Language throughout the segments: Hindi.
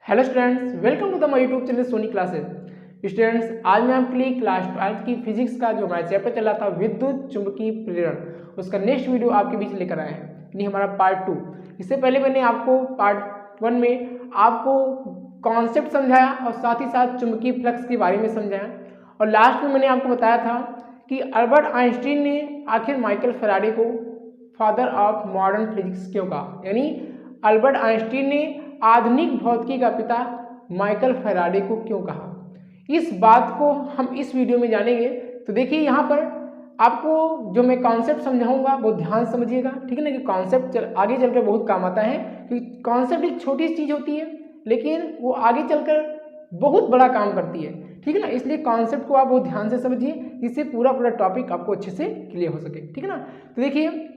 Hello students, welcome to the my YouTube channel Soni classes. Students, आज मैं आपके लिए क्लास 12 की फिजिक्स का जो हमारा चैप्टर चला था विद्युत चुंबकीय प्रेरण, उसका नेक्स्ट वीडियो आपके बीच लेकर आए हैं, यानी हमारा पार्ट 2। इससे पहले मैंने आपको पार्ट 1 में आपको कॉन्सेप्ट समझाया और साथ ही साथ चुंबकीय फ्लक्स के बारे में समझाया, और लास्ट में मैंने आपको बताया था कि अल्बर्ट आइंस्टीन ने आखिर माइकल फैराडे को फादर ऑफ मॉडर्न फिजिक्स क्यों कहा, यानी अल्बर्ट आइंस्टीन ने आधुनिक भौतिकी का पिता माइकल फैराडे को क्यों कहा। इस बात को हम इस वीडियो में जानेंगे। तो देखिए, यहाँ पर आपको जो मैं कॉन्सेप्ट समझाऊंगा वो ध्यान समझिएगा, ठीक है ना, कि कॉन्सेप्ट आगे चलकर बहुत काम आता है, क्योंकि कॉन्सेप्ट एक छोटी चीज होती है लेकिन वो आगे चलकर बहुत बड़ा काम करती है, ठीक है ना। इसलिए कॉन्सेप्ट को आप बहुत ध्यान से समझिए, जिससे पूरा टॉपिक आपको अच्छे से क्लियर हो सके, ठीक है ना। तो देखिए,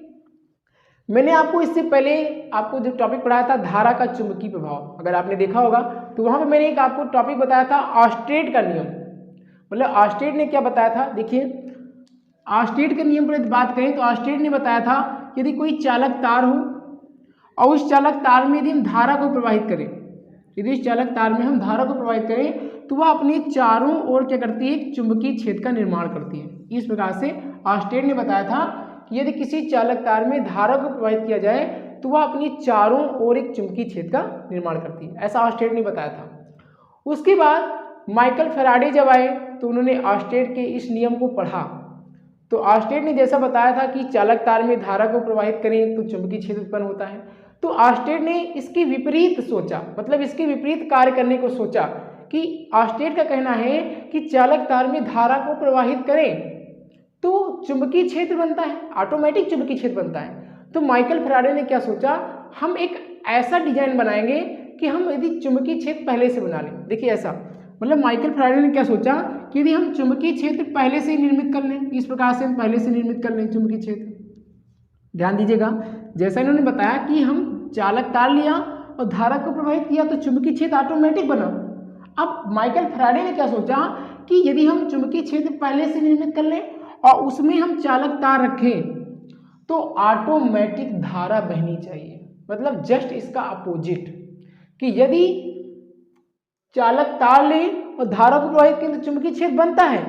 मैंने आपको इससे पहले आपको जो टॉपिक पढ़ाया था धारा का चुंबकीय प्रभाव, अगर आपने देखा होगा तो वहां पे मैंने एक आपको टॉपिक बताया था ऑर्स्टेड का नियम। मतलब ऑर्स्टेड ने क्या बताया था, देखिए ऑर्स्टेड के नियम पर बात करें तो ऑर्स्टेड ने बताया था यदि कोई चालक तार हो और उस चालक तार में यदि हम धारा को प्रवाहित करें, यदि इस चालक तार में हम धारा को प्रवाहित करें तो वह अपने चारों ओर क्या करती है, एक चुंबकीय क्षेत्र का निर्माण करती है। इस प्रकार से ऑर्स्टेड ने बताया था कि यदि किसी चालक तार में धारा को प्रवाहित किया जाए तो वह अपनी चारों ओर एक चुंबकीय क्षेत्र का निर्माण करती है, ऐसा ऑर्स्टेड ने बताया था। उसके बाद माइकल फैराडे जब आए तो उन्होंने ऑर्स्टेड के इस नियम को पढ़ा। तो ऑर्स्टेड ने जैसा बताया था कि चालक तार में धारा को प्रवाहित करें तो चुंबकीय क्षेत्र उत्पन्न होता है, तो ऑर्स्टेड ने इसके विपरीत सोचा, मतलब इसके विपरीत कार्य करने को सोचा कि ऑर्स्टेड का कहना है कि चालक तार में धारा को प्रवाहित करें तो चुंबकीय क्षेत्र बनता है, ऑटोमेटिक चुंबकीय क्षेत्र बनता है। तो माइकल फैराडे ने क्या सोचा, हम एक ऐसा डिजाइन बनाएंगे कि हम यदि चुंबकीय क्षेत्र पहले से बना लें। देखिए ऐसा, मतलब माइकल फैराडे ने क्या सोचा कि यदि हम चुंबकीय क्षेत्र पहले से निर्मित कर लें, इस प्रकार से हम पहले से निर्मित कर लें चुंबकीय क्षेत्र। ध्यान दीजिएगा, जैसा इन्होंने बताया कि हम चालक तार लिया और धारा को प्रवाहित किया तो चुंबकीय क्षेत्र ऑटोमेटिक बना। अब माइकल फैराडे ने क्या सोचा कि यदि हम चुंबकीय क्षेत्र पहले से निर्मित कर लें और उसमें हम चालक तार रखें तो ऑटोमेटिक धारा बहनी चाहिए, मतलब जस्ट इसका अपोजिट, कि यदि चालक तार लें और धारा को प्रवाहित करें तो चुंबकीय क्षेत्र बनता है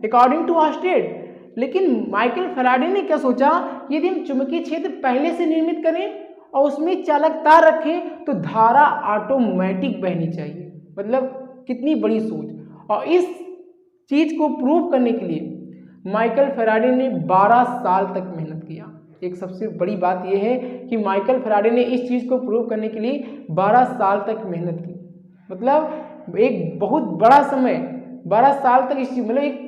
अकॉर्डिंग टू ऑर्स्टेड। लेकिन माइकल फैराडे ने क्या सोचा, यदि हम चुंबकीय क्षेत्र पहले से निर्मित करें और उसमें चालक तार रखें तो धारा ऑटोमेटिक बहनी चाहिए। मतलब कितनी बड़ी सोच। और इस चीज को प्रूव करने के लिए माइकल फैराडे ने 12 साल तक मेहनत किया। एक सबसे बड़ी बात यह है कि माइकल फैराडे ने इस चीज को प्रूव करने के लिए 12 साल तक मेहनत की, मतलब एक बहुत बड़ा समय। 12 साल तक इस, मतलब एक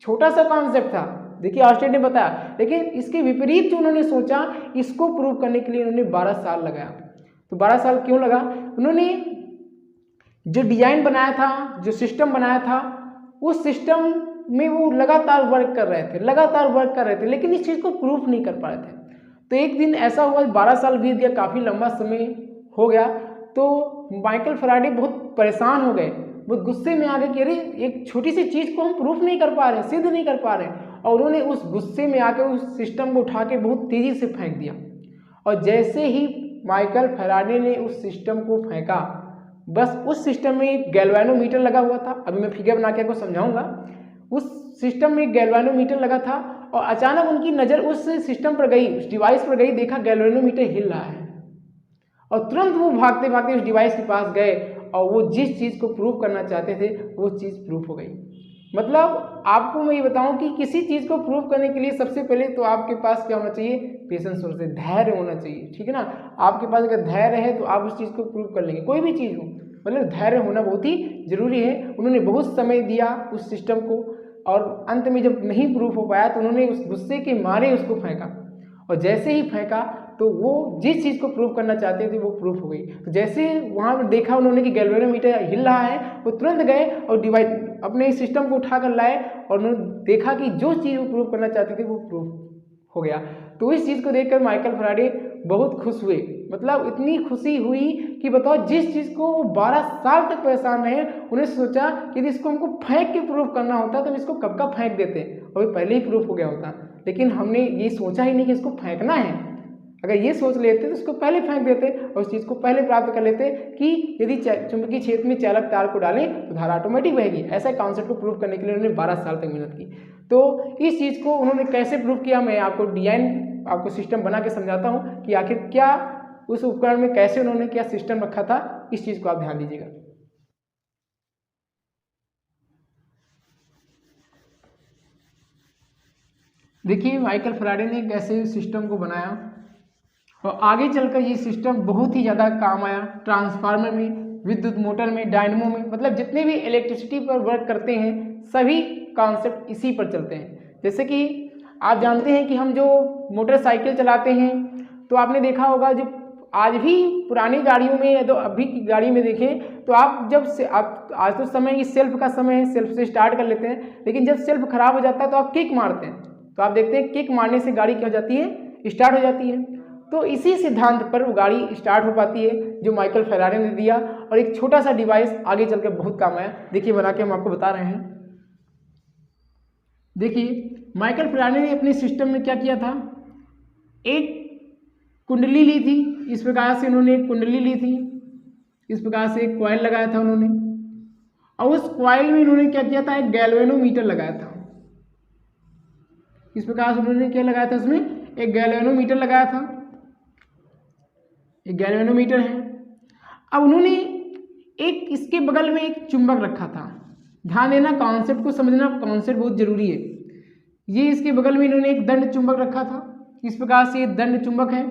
छोटा सा कॉन्सेप्ट था, देखिए ऑर्स्टेड ने बताया, लेकिन इसके विपरीत जो उन्होंने सोचा इसको प्रूव करने के लिए उन्होंने 12 साल लगाया। तो 12 साल क्यों लगा, उन्होंने जो डिजाइन बनाया था, जो सिस्टम बनाया था, उस सिस्टम में वो लगातार वर्क कर रहे थे, लेकिन इस चीज को प्रूफ नहीं कर पा रहे थे। तो एक दिन ऐसा हुआ, 12 साल बीत गया, काफी लंबा समय हो गया, तो माइकल फैराडे बहुत परेशान हो गए, बहुत गुस्से में आ गए कि अरे एक छोटी सी चीज को हम प्रूफ नहीं कर पा रहे, सिद्ध नहीं कर पा रहे, और उन्होंने उस गुस्से में आकर उस सिस्टम को उठा के बहुत तेजी से फेंक दिया। और जैसे ही माइकल फैराडे ने उस सिस्टम को फेंका, बस उस सिस्टम में एक गैल्वेनोमीटर लगा हुआ था, अभी मैं फिगर बना के आपको समझाऊंगा। उस सिस्टम में गैल्वेनोमीटर लगा था और अचानक उनकी नज़र उस सिस्टम पर गई, उस डिवाइस पर गई, देखा गैल्वेनोमीटर हिल रहा है, और तुरंत वो भागते भागते उस डिवाइस के पास गए और वो जिस चीज़ को प्रूव करना चाहते थे वो चीज़ प्रूफ हो गई। मतलब आपको मैं ये बताऊं कि किसी चीज़ को प्रूव करने के लिए सबसे पहले तो आपके पास क्या होना चाहिए, पेशेंस होना चाहिए, धैर्य होना चाहिए, ठीक है ना। आपके पास अगर धैर्य है तो आप उस चीज़ को प्रूव कर लेंगे, कोई भी चीज़ हो, मतलब धैर्य होना बहुत ही जरूरी है। उन्होंने बहुत समय दिया उस सिस्टम को, और अंत में जब नहीं प्रूफ हो पाया तो उन्होंने उस गुस्से के मारे उसको फेंका, और जैसे ही फेंका तो वो जिस चीज़ को प्रूव करना चाहते थे वो प्रूफ हो गई। तो जैसे वहाँ पर देखा उन्होंने कि गैल्वेनोमीटर हिल रहा है, वो तुरंत गए और डिवाइस अपने सिस्टम को उठा कर लाए, और उन्होंने देखा कि जो चीज़ वो प्रूव करना चाहते थे वो प्रूफ हो गया। तो इस चीज़ को देखकर माइकल फैराडे बहुत खुश हुए, मतलब इतनी खुशी हुई कि बताओ, जिस चीज़ को वो 12 साल तक परेशान रहे, उन्हें सोचा कि यदि इसको हमको फेंक के प्रूफ करना होता तो हम इसको कब का फेंक देते और ये पहले ही प्रूफ हो गया होता, लेकिन हमने ये सोचा ही नहीं कि इसको फेंकना है। अगर ये सोच लेते तो उसको पहले फेंक देते और उस चीज़ को पहले प्राप्त कर लेते कि यदि चुंबकीय क्षेत्र में चालक तार को डालें तो धारा ऑटोमेटिक बहेगी। ऐसा कॉन्सेप्ट को प्रूव करने के लिए उन्होंने 12 साल तक मेहनत की। तो इस चीज़ को उन्होंने कैसे प्रूव किया, मैं आपको डिजाइन आपको सिस्टम बना के समझाता हूँ कि आखिर क्या उस उपकरण में कैसे उन्होंने क्या सिस्टम रखा था। इस चीज़ को आप ध्यान दीजिएगा। देखिए माइकल फैराडे ने कैसे सिस्टम को बनाया और आगे चलकर ये सिस्टम बहुत ही ज़्यादा काम आया। ट्रांसफार्मर में, विद्युत मोटर में, डायनमो में, मतलब जितने भी इलेक्ट्रिसिटी पर वर्क करते हैं सभी कॉन्सेप्ट इसी पर चलते हैं। जैसे कि आप जानते हैं कि हम जो मोटरसाइकिल चलाते हैं तो आपने देखा होगा, जो आज भी पुरानी गाड़ियों में या तो अभी की गाड़ी में देखें तो आप जब से आप आज तो समय इस सेल्फ का समय है, सेल्फ से स्टार्ट कर लेते हैं, लेकिन जब सेल्फ खराब हो जाता है तो आप किक मारते हैं, तो आप देखते हैं किक मारने से गाड़ी क्या हो जाती है, स्टार्ट हो जाती है। तो इसी सिद्धांत पर वो गाड़ी स्टार्ट हो पाती है जो माइकल फैराडे ने दिया और एक छोटा सा डिवाइस आगे चलकर बहुत काम आया। देखिए बना के हम आपको बता रहे हैं। देखिए माइकल फैराडे ने अपने सिस्टम में क्या किया था, एक कुंडली ली थी, इस प्रकार से उन्होंने एक कुंडली ली थी, इस प्रकार से एक कॉइल लगाया था उन्होंने, और उस कॉइल में उन्होंने क्या किया था, एक गैल्वेनोमीटर लगाया था। इस प्रकार से उन्होंने क्या लगाया था, उसमें एक गैल्वेनोमीटर लगाया था, एक गैल्वेनोमीटर है। अब उन्होंने एक इसके बगल में एक चुंबक रखा था। ध्यान देना, कॉन्सेप्ट को समझना, कॉन्सेप्ट बहुत जरूरी है। ये इसके बगल में इन्होंने एक दंड चुंबक रखा था, इस प्रकार से ये दंड चुंबक है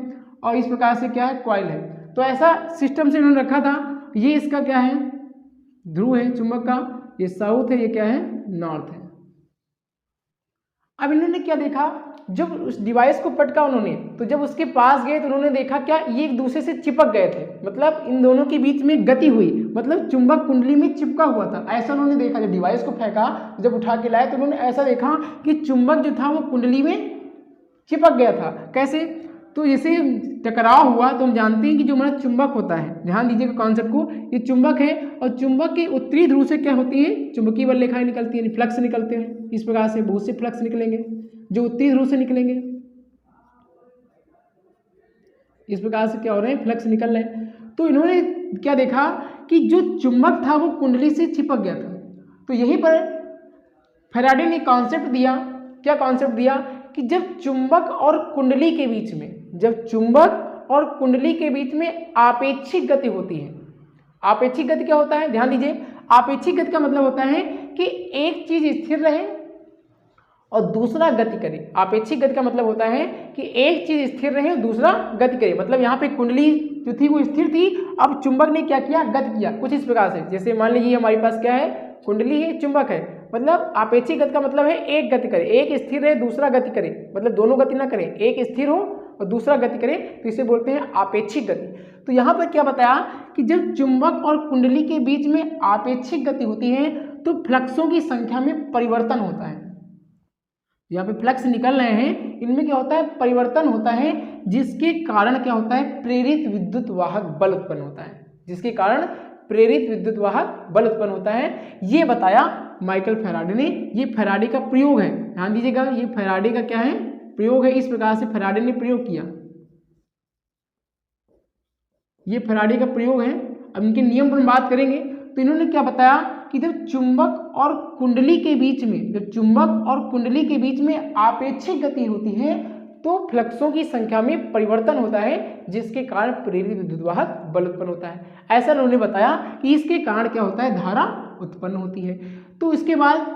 और इस प्रकार से क्या है, कॉइल है। तो ऐसा सिस्टम से इन्होंने रखा था। ये इसका क्या है, ध्रुव है चुंबक का, ये साउथ है, ये क्या है, नॉर्थ है। अब इन्होंने क्या देखा, जब उस डिवाइस को पटका उन्होंने, तो जब उसके पास गए तो उन्होंने देखा क्या, ये एक दूसरे से चिपक गए थे, मतलब इन दोनों के बीच में गति हुई, मतलब चुंबक कुंडली में चिपका हुआ था। ऐसा उन्होंने देखा, जब डिवाइस को फेंका, जब उठा के लाए तो उन्होंने ऐसा देखा कि चुंबक जो था वो कुंडली में चिपक गया था। कैसे, तो जैसे टकराव हुआ तो हम जानते हैं कि जो हमारा चुंबक होता है, ध्यान दीजिएगा कॉन्सेप्ट को, ये चुंबक है और चुंबक के उत्तरी ध्रुव से क्या होती है, चुंबकीय बल रेखाएं निकलती हैं, फ्लक्स निकलते हैं। इस प्रकार से बहुत से फ्लक्स निकलेंगे जो उत्तरी ध्रुव से निकलेंगे। इस प्रकार से क्या हो रहे हैं, फ्लक्स निकल रहे हैं। तो इन्होंने क्या देखा कि जो चुंबक था वो कुंडली से चिपक गया था। तो यहीं पर फैराडे ने कॉन्सेप्ट दिया, क्या कॉन्सेप्ट दिया कि जब चुंबक और कुंडली के बीच में, जब चुंबक और कुंडली के बीच में आपेक्षिक गति होती है। आपेक्षिक गति क्या होता है, ध्यान दीजिए, आपेक्षिक गति का मतलब होता है कि एक चीज स्थिर रहे और दूसरा गति करे। आपेक्षिक गति का मतलब होता है कि एक चीज स्थिर रहे और दूसरा गति करे। मतलब यहाँ पे कुंडली जो थी वो स्थिर थी, अब चुंबक ने क्या किया, गति किया कुछ इस प्रकार से। जैसे मान लीजिए हमारे पास क्या है, कुंडली है, चुंबक है, मतलब आपेक्षिक गति का मतलब है एक गति करे, एक स्थिर रहे दूसरा गति करे, मतलब दोनों गति ना करें, एक स्थिर हो और दूसरा गति करे, तो इसे बोलते हैं आपेक्षिक गति। तो यहाँ पर क्या बताया कि जब चुंबक और कुंडली के बीच में आपेक्षिक गति होती है तो फ्लक्सों की संख्या में परिवर्तन होता है। यहाँ पे फ्लक्स निकल रहे हैं, इनमें क्या होता है, परिवर्तन होता है, जिसके कारण क्या होता है, प्रेरित विद्युत वाहक बल उत्पन्न होता है, जिसके कारण प्रेरित विद्युत वाहक बल उत्पन्न होता है। ये बताया माइकल फैराडे ने। ये फैराडे का प्रयोग है, ध्यान दीजिएगा, ये फैराडे का क्या है, प्रयोग है। इस प्रकार से फैराडे ने प्रयोग किया, ये फैराडे का प्रयोग है। अब इनके नियम पर बात करेंगे तो इन्होंने क्या बताया कि जब चुंबक और कुंडली के बीच में, जब चुंबक और कुंडली के बीच में आपेक्षिक गति होती है तो फ्लक्सों की संख्या में परिवर्तन होता है, जिसके कारण प्रेरित विद्युत वाहक बल उत्पन्न होता है। ऐसा उन्होंने बताया कि इसके कारण क्या होता है, धारा उत्पन्न होती है। तो इसके बाद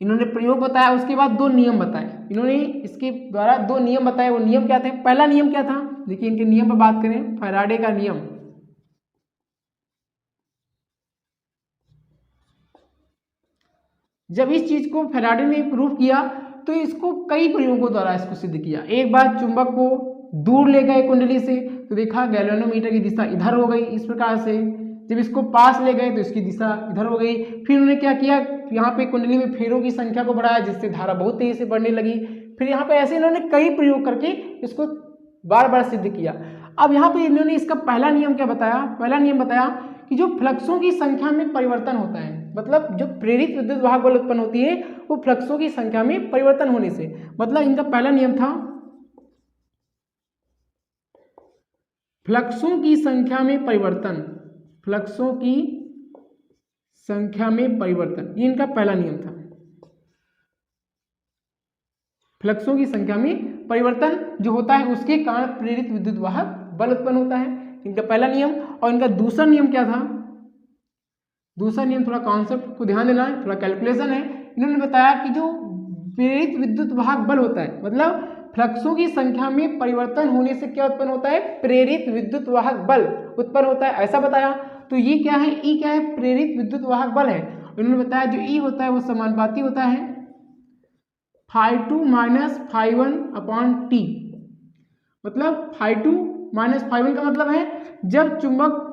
इन्होंने प्रयोग बताया, उसके बाद दो नियम बताए इन्होंने, इसके द्वारा दो नियम बताए। वो नियम क्या थे, पहला नियम क्या था, देखिए इनके नियम पर बात करें, फैराडे का नियम। जब इस चीज को फैराडे ने प्रूव किया तो इसको कई प्रयोगों द्वारा इसको सिद्ध किया। एक बार चुंबक को दूर ले गए कुंडली से तो देखा गैल्वेनोमीटर की दिशा इधर हो गई, इस प्रकार से। जब इसको पास ले गए तो इसकी दिशा इधर हो गई। फिर उन्होंने क्या किया, यहाँ पे कुंडली में फेरों की संख्या को बढ़ाया, जिससे धारा बहुत तेजी से बढ़ने लगी। फिर यहाँ पे ऐसे इन्होंने कई प्रयोग करके इसको बार बार सिद्ध किया। अब यहाँ पे इन्होंने इसका पहला नियम क्या बताया, पहला नियम बताया कि जो फ्लक्सों की संख्या में परिवर्तन होता है, मतलब जो प्रेरित विद्युत वाहक बल उत्पन्न होती है वो फ्लक्सों की संख्या में परिवर्तन होने से, मतलब इनका पहला नियम था फ्लक्सों की संख्या में परिवर्तन, फ्लक्सों की संख्या में परिवर्तन, ये इनका पहला नियम था। फ्लक्सों की संख्या में परिवर्तन जो होता है उसके कारण प्रेरित विद्युत वाहक बल उत्पन्न होता है, इनका पहला नियम। और इनका दूसरा नियम क्या था? दूसरा नियम, थोड़ा कॉन्सेप्ट को ध्यान देना है, थोड़ा कैलकुलेशन है। इन्होंने बताया कि जो प्रेरित विद्युत वाहक बल होता है, मतलब फ्लक्सों की संख्या में परिवर्तन होने से क्या उत्पन्न होता है? प्रेरित विद्युत वाहक बल उत्पन्न होता है, ऐसा बताया। तो ये क्या है? ई क्या है? प्रेरित विद्युत वाहक बल है। इन्होंने बताया जो ई होता है वो समानुपाती होता है φ2 माइनस φ1 अपॉन टी। मतलब φ2 माइनस φ1 का मतलब है जब चुंबक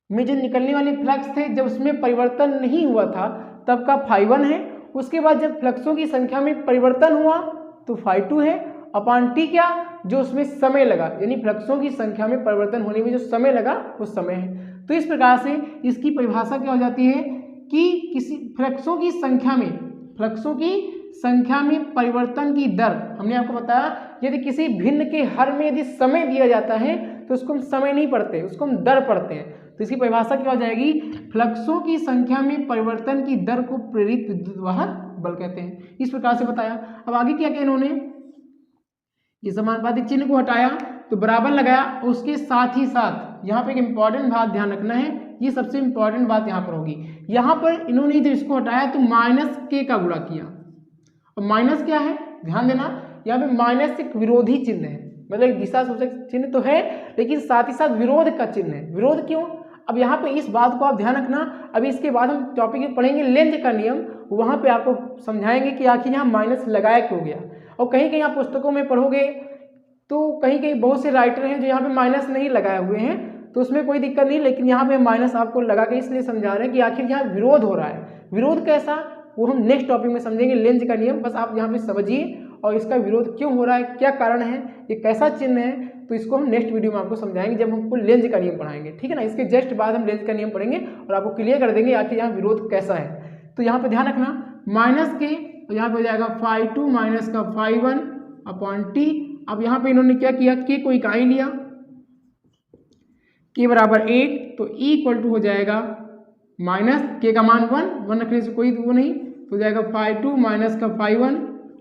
में जो निकलने वाले फ्लक्स थे, जब उसमें परिवर्तन नहीं हुआ था तब का φ1 है। उसके बाद जब फ्लक्सों की संख्या में परिवर्तन हुआ तो φ2 है, अपॉन टी क्या? जो उसमें समय लगा, यानी फ्लक्सों की संख्या में परिवर्तन होने में जो समय लगा वो समय है। तो इस प्रकार से इसकी परिभाषा क्या हो जाती है कि किसी फ्लक्सों की संख्या में, फ्लक्सों की संख्या में परिवर्तन की दर, हमने आपको बताया यदि किसी भिन्न के हर में यदि समय दिया जाता है तो उसको हम समय नहीं पढ़ते, उसको हम दर पढ़ते हैं। तो इसकी परिभाषा क्या हो जाएगी? फ्लक्सों की संख्या में परिवर्तन की दर को प्रेरित विद्युत वाहक बल कहते हैं। इस प्रकार से बताया। अब आगे क्या किया इन्होंने? ये समानुपाती चिन्ह को हटाया तो बराबर लगाया, उसके साथ ही साथ यहाँ पे एक इंपॉर्टेंट बात ध्यान रखना है, ये सबसे इंपॉर्टेंट बात यहाँ पर होगी। यहाँ पर इन्होंने जब इसको हटाया तो माइनस के का गुणा किया, और माइनस क्या है? ध्यान देना, यहाँ पे माइनस एक विरोधी चिन्ह है, मतलब एक दिशा सूचक चिन्ह तो है लेकिन साथ ही साथ विरोध का चिन्ह है। विरोध क्यों? अब यहाँ पे इस बात को आप ध्यान रखना। अभी इसके बाद हम टॉपिक में पढ़ेंगे लेंज का नियम, वहाँ पे आपको समझाएंगे कि आखिर यहाँ माइनस लगाया क्यों गया। और कहीं कहीं आप पुस्तकों में पढ़ोगे तो कहीं कहीं बहुत से राइटर हैं जो यहाँ पे माइनस नहीं लगाए हुए हैं, तो उसमें कोई दिक्कत नहीं, लेकिन यहाँ पे माइनस आपको लगा के इसलिए समझा रहे हैं कि आखिर यहाँ विरोध हो रहा है। विरोध कैसा, वो हम नेक्स्ट टॉपिक में समझेंगे, लेंज का नियम। बस आप यहाँ पे समझिए और इसका विरोध क्यों हो रहा है, क्या कारण है, ये कैसा चिन्ह है, तो इसको हम नेक्स्ट वीडियो में आपको समझाएंगे जब हमको लेंज का नियम पढ़ाएंगे, ठीक है ना। इसके जस्ट बाद हम लेंज का नियम पढ़ेंगे और आपको क्लियर कर देंगे आखिर यहाँ विरोध कैसा है। तो यहाँ पे ध्यान रखना माइनस के, तो यहाँ पे हो जाएगा φ2 माइनस का φ1 अपॉन टी। अब यहाँ पे इन्होंने क्या किया, के को इकाई लिया, के बराबर 1, तो ई इक्वल टू हो जाएगा माइनस के का मान 1 रखने से कोई वो नहीं, तो हो जाएगा φ2 माइनस का φ1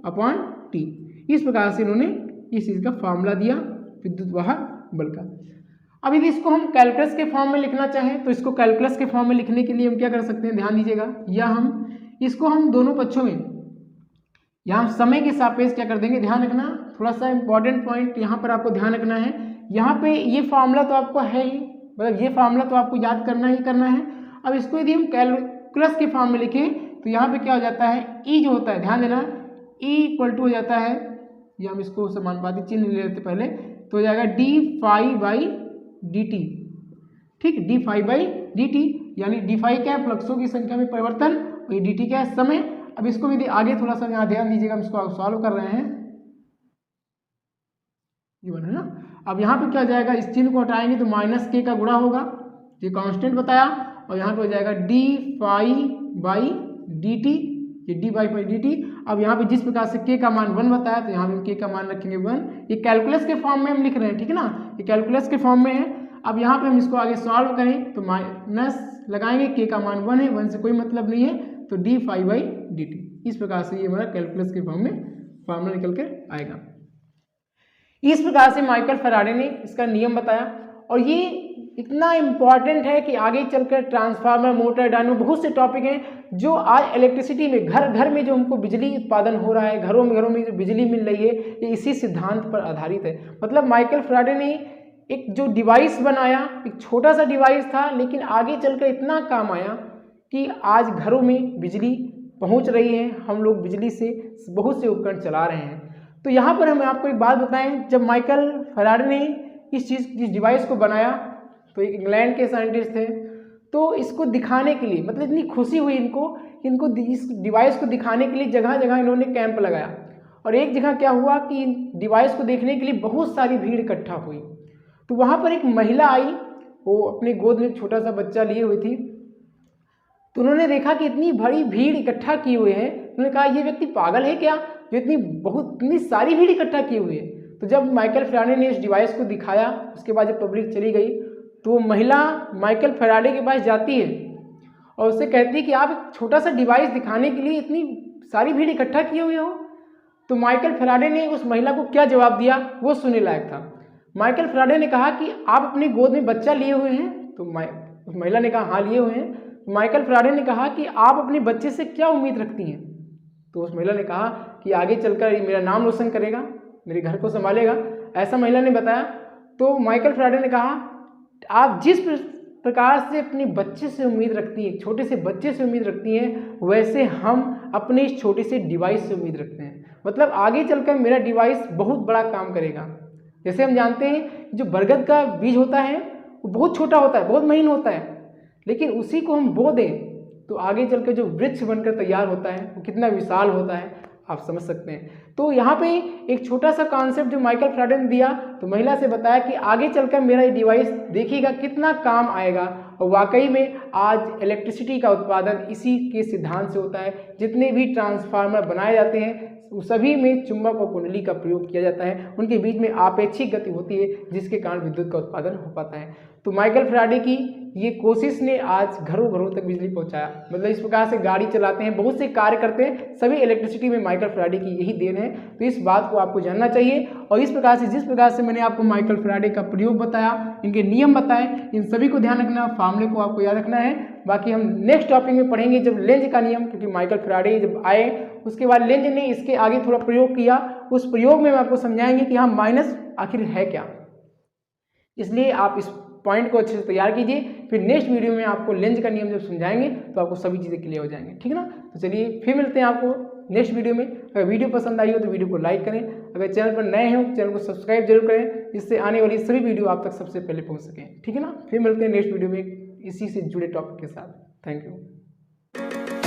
अपॉन टी। इस प्रकार से इन्होंने इस चीज़ का फॉर्मूला दिया विद्युत वाहक बल का। अब यदि इसको हम कैलकुलस के फॉर्म में लिखना चाहें तो इसको कैलकुलस के फॉर्म में लिखने के लिए हम क्या कर सकते हैं, ध्यान दीजिएगा, या हम इसको हम दोनों पक्षों में यहाँ समय के सापेक्ष क्या कर देंगे, ध्यान रखना, थोड़ा सा इंपॉर्टेंट पॉइंट यहाँ पर आपको ध्यान रखना है। यहाँ पे ये फार्मूला तो आपको है ही, मतलब ये फार्मूला तो आपको याद करना ही करना है। अब इसको यदि हम कैलकुलस के फॉर्म में लिखें तो यहाँ पे क्या हो जाता है, ई जो होता है, ध्यान देना, ई इक्वल टू हो जाता है, ये हम इसको समानुपाती चिन्ह ले लेते पहले, तो हो जाएगा d phi by d t, ठीक, d phi by d t, यानी डी फाई क्या है, फ्लक्सों की संख्या में परिवर्तन, और डी टी क्या है, समय। अब इसको यदि आगे थोड़ा सा यहाँ ध्यान दीजिएगा, हम इसको सॉल्व कर रहे हैं, ये बना ना। अब यहाँ पे क्या हो जाएगा, इस चिन्ह को हटाएंगे तो माइनस के का गुणा होगा, ये कांस्टेंट बताया, और यहाँ पे हो जाएगा d phi by d t, ये डी बाई डी टी। अब यहाँ पे जिस प्रकार से के का मान 1 बताया तो यहाँ पे के का मान रखेंगे 1। ये कैलकुलस के फॉर्म में हम लिख रहे हैं, ठीक है ना, ये कैलकुलस के फॉर्म में है। अब यहाँ पे हम इसको आगे सॉल्व करें तो माइनस लगाएंगे, के का मान 1 है, 1 से कोई मतलब नहीं है, तो d phi by d t. इस प्रकार से ये हमारा कैलकुलस के फॉर्म में फॉर्मूला निकल कर आएगा। इस प्रकार से माइकल फैराडे ने इसका नियम बताया, और ये इतना इम्पॉर्टेंट है कि आगे चलकर ट्रांसफार्मर, मोटर, डायनो, बहुत से टॉपिक हैं जो आज इलेक्ट्रिसिटी में घर घर में जो हमको बिजली उत्पादन हो रहा है, घरों में जो बिजली मिल रही है, ये इसी सिद्धांत पर आधारित है। मतलब माइकल फैराडे ने एक जो डिवाइस बनाया, एक छोटा सा डिवाइस था, लेकिन आगे चलकर इतना काम आया कि आज घरों में बिजली पहुँच रही है, हम लोग बिजली से बहुत से उपकरण चला रहे हैं। तो यहाँ पर हम आपको एक बात बताएं, जब माइकल फैराडे ने इस डिवाइस को बनाया तो एक इंग्लैंड के साइंटिस्ट थे, तो इसको दिखाने के लिए, मतलब इतनी खुशी हुई इनको इस डिवाइस को दिखाने के लिए जगह जगह इन्होंने कैंप लगाया। और एक जगह क्या हुआ कि डिवाइस को देखने के लिए बहुत सारी भीड़ इकट्ठा हुई, तो वहाँ पर एक महिला आई, वो अपने गोद में छोटा सा बच्चा लिए हुई थी। तो उन्होंने देखा कि इतनी बड़ी भीड़ इकट्ठा किए हुए हैं, उन्होंने कहा ये व्यक्ति पागल है क्या, जो इतनी सारी भीड़ इकट्ठा किए हुए है। तो जब माइकल फैराडे ने इस डिवाइस को दिखाया, उसके बाद जब पब्लिक चली गई तो वो महिला माइकल फैराडे के पास जाती है और उससे कहती है कि आप एक छोटा सा डिवाइस दिखाने के लिए इतनी सारी भीड़ इकट्ठा किए हुए हो। तो माइकल फैराडे ने उस महिला को क्या जवाब दिया वो सुनने लायक था। माइकल फैराडे ने कहा कि आप अपनी गोद में बच्चा लिए हुए हैं। तो उस महिला ने कहा हाँ लिए हुए हैं। तो माइकल फैराडे ने कहा कि आप अपने बच्चे से क्या उम्मीद रखती हैं। तो उस महिला ने कहा कि आगे चलकर मेरा नाम रोशन करेगा, मेरे घर को संभालेगा, ऐसा महिला ने बताया। तो माइकल फैराडे ने कहा आप जिस प्रकार से अपने बच्चे से उम्मीद रखती हैं, छोटे से बच्चे से उम्मीद रखती हैं, वैसे हम अपने इस छोटे से डिवाइस से उम्मीद रखते हैं। मतलब आगे चलकर मेरा डिवाइस बहुत बड़ा काम करेगा। जैसे हम जानते हैं जो बरगद का बीज होता है वो बहुत छोटा होता है, बहुत महीन होता है, लेकिन उसी को हम बो दें तो आगे चलकर जो वृक्ष बनकर तैयार होता है वो कितना विशाल होता है, आप समझ सकते हैं। तो यहाँ पे एक छोटा सा कॉन्सेप्ट जो माइकल फैराडे ने दिया, तो महिला से बताया कि आगे चलकर मेरा ये डिवाइस देखिएगा कितना काम आएगा। और वाकई में आज इलेक्ट्रिसिटी का उत्पादन इसी के सिद्धांत से होता है। जितने भी ट्रांसफार्मर बनाए जाते हैं सभी में चुंबक और कुंडली का प्रयोग किया जाता है, उनके बीच में आपेक्षिक गति होती है जिसके कारण विद्युत का उत्पादन हो पाता है। तो माइकल फैराडे की ये कोशिश ने आज घरों घरों तक बिजली पहुंचाया। मतलब इस प्रकार से गाड़ी चलाते हैं, बहुत से कार्य करते हैं, सभी इलेक्ट्रिसिटी में माइकल फैराडे की यही देन है। तो इस बात को आपको जानना चाहिए। और इस प्रकार से जिस प्रकार से मैंने आपको माइकल फैराडे का प्रयोग बताया, इनके नियम बताए, इन सभी को ध्यान रखना, फार्मूले को आपको याद रखना है। बाकी हम नेक्स्ट टॉपिक में पढ़ेंगे जब लेंज का नियम, क्योंकि माइकल फैराडे जब आए उसके बाद लेंज ने इसके आगे थोड़ा प्रयोग किया। उस प्रयोग में हम आपको समझाएंगे कि हाँ माइनस आखिर है क्या। इसलिए आप इस पॉइंट को अच्छे से तैयार कीजिए, फिर नेक्स्ट वीडियो में आपको लेंज का नियम जब समझाएंगे तो आपको सभी चीज़ें क्लियर हो जाएंगे। ठीक है ना। तो चलिए फिर मिलते हैं आपको नेक्स्ट वीडियो में। अगर वीडियो पसंद आई हो तो वीडियो को लाइक करें, अगर चैनल पर नए हो तो चैनल को सब्सक्राइब जरूर करें, जिससे आने वाली सभी वीडियो आप तक सबसे पहले पहुँच सकें। ठीक है ना। फिर मिलते हैं नेक्स्ट वीडियो में इसी से जुड़े टॉपिक के साथ। Thank you.